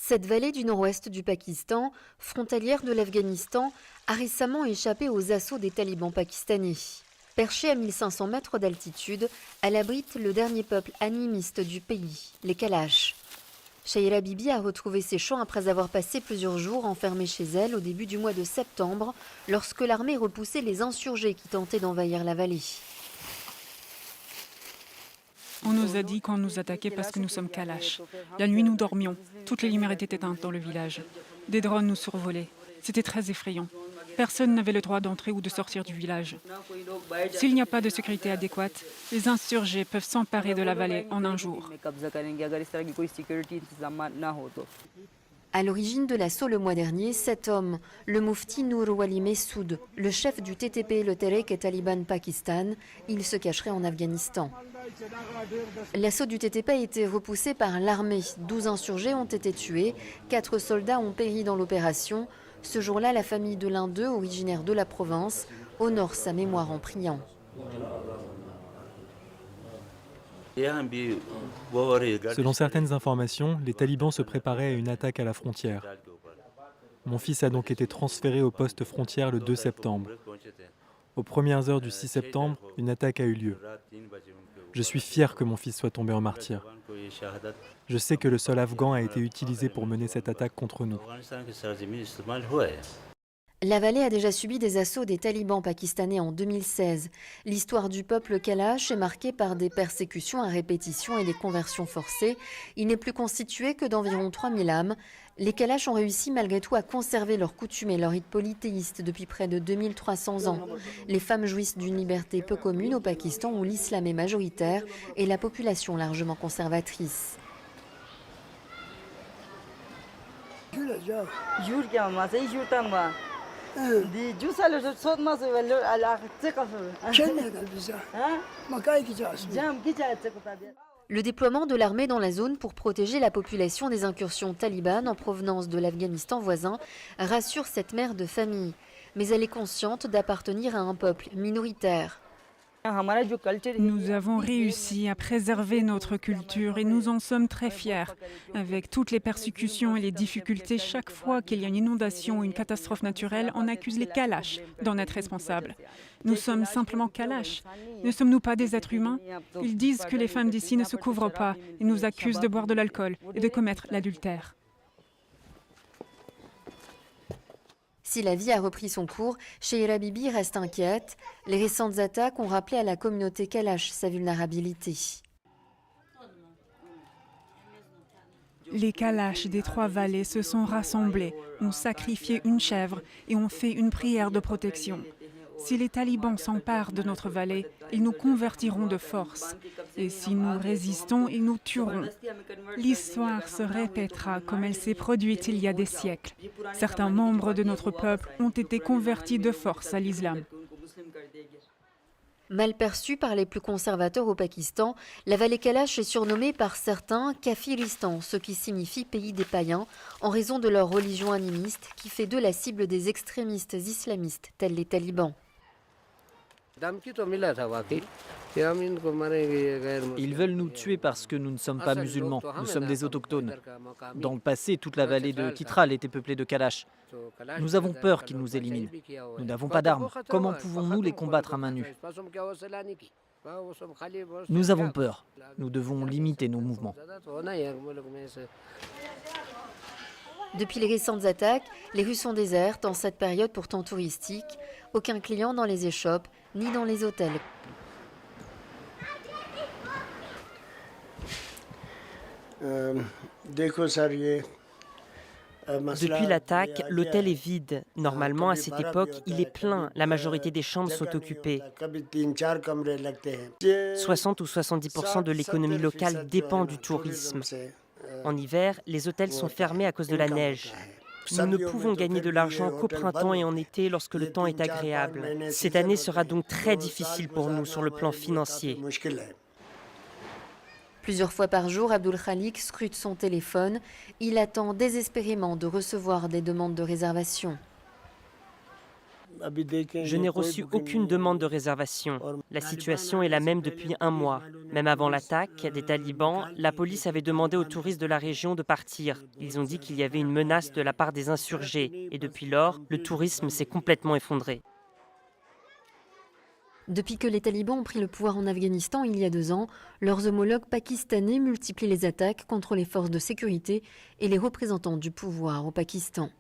Cette vallée du nord-ouest du Pakistan, frontalière de l'Afghanistan, a récemment échappé aux assauts des talibans pakistanais. Perchée à 1500 mètres d'altitude, elle abrite le dernier peuple animiste du pays, les Kalash. Shaira Bibi a retrouvé ses champs après avoir passé plusieurs jours enfermée chez elle au début du mois de septembre, lorsque l'armée repoussait les insurgés qui tentaient d'envahir la vallée. On nous a dit qu'on nous attaquait parce que nous sommes Kalash. La nuit, nous dormions. Toutes les lumières étaient éteintes dans le village. Des drones nous survolaient. C'était très effrayant. Personne n'avait le droit d'entrer ou de sortir du village. S'il n'y a pas de sécurité adéquate, les insurgés peuvent s'emparer de la vallée en un jour. À l'origine de l'assaut le mois dernier, 7 hommes, le Mufti Noor Wali Messoud, le chef du TTP, le Tehreek et Taliban Pakistan, il se cacherait en Afghanistan. L'assaut du TTP a été repoussé par l'armée. 12 insurgés ont été tués, 4 soldats ont péri dans l'opération. Ce jour-là, la famille de l'un d'eux, originaire de la Provence, honore sa mémoire en priant. Selon certaines informations, les talibans se préparaient à une attaque à la frontière. Mon fils a donc été transféré au poste frontière le 2 septembre. Aux premières heures du 6 septembre, une attaque a eu lieu. Je suis fier que mon fils soit tombé en martyr. Je sais que le sol afghan a été utilisé pour mener cette attaque contre nous. La vallée a déjà subi des assauts des talibans pakistanais en 2016. L'histoire du peuple Kalash est marquée par des persécutions à répétition et des conversions forcées. Il n'est plus constitué que d'environ 3000 âmes. Les Kalash ont réussi malgré tout à conserver leurs coutumes et leurs rites polythéistes depuis près de 2300 ans. Les femmes jouissent d'une liberté peu commune au Pakistan où l'islam est majoritaire et la population largement conservatrice. Le déploiement de l'armée dans la zone pour protéger la population des incursions talibanes en provenance de l'Afghanistan voisin rassure cette mère de famille. Mais elle est consciente d'appartenir à un peuple minoritaire. Nous avons réussi à préserver notre culture et nous en sommes très fiers. Avec toutes les persécutions et les difficultés, chaque fois qu'il y a une inondation ou une catastrophe naturelle, on accuse les Kalash d'en être responsables. Nous sommes simplement Kalash. Ne sommes-nous pas des êtres humains? Ils disent que les femmes d'ici ne se couvrent pas et nous accusent de boire de l'alcool et de commettre l'adultère. Si la vie a repris son cours, Shaira Bibi reste inquiète. Les récentes attaques ont rappelé à la communauté Kalash sa vulnérabilité. Les Kalash des trois vallées se sont rassemblés, ont sacrifié une chèvre et ont fait une prière de protection. Si les talibans s'emparent de notre vallée, ils nous convertiront de force. Et si nous résistons, ils nous tueront. L'histoire se répétera comme elle s'est produite il y a des siècles. Certains membres de notre peuple ont été convertis de force à l'islam. Mal perçue par les plus conservateurs au Pakistan, la vallée Kalash est surnommée par certains Kafiristan, ce qui signifie pays des païens, en raison de leur religion animiste qui fait d'eux la cible des extrémistes islamistes tels les talibans. Ils veulent nous tuer parce que nous ne sommes pas musulmans, nous sommes des autochtones. Dans le passé, toute la vallée de Kitral était peuplée de Kalash. Nous avons peur qu'ils nous éliminent. Nous n'avons pas d'armes. Comment pouvons-nous les combattre à main nue? Nous avons peur. Nous devons limiter nos mouvements. Depuis les récentes attaques, les rues sont désertes en cette période pourtant touristique. Aucun client dans les échoppes ni dans les hôtels. Depuis l'attaque, l'hôtel est vide. Normalement, à cette époque, il est plein. La majorité des chambres sont occupées. 60 ou 70% de l'économie locale dépend du tourisme. En hiver, les hôtels sont fermés à cause de la neige. Nous ne pouvons gagner de l'argent qu'au printemps et en été lorsque le temps est agréable. Cette année sera donc très difficile pour nous sur le plan financier. Plusieurs fois par jour, Abdul Khalik scrute son téléphone. Il attend désespérément de recevoir des demandes de réservation. Je n'ai reçu aucune demande de réservation. La situation est la même depuis un mois. Même avant l'attaque des talibans, la police avait demandé aux touristes de la région de partir. Ils ont dit qu'il y avait une menace de la part des insurgés. Et depuis lors, le tourisme s'est complètement effondré. Depuis que les talibans ont pris le pouvoir en Afghanistan il y a 2 ans, leurs homologues pakistanais multiplient les attaques contre les forces de sécurité et les représentants du pouvoir au Pakistan.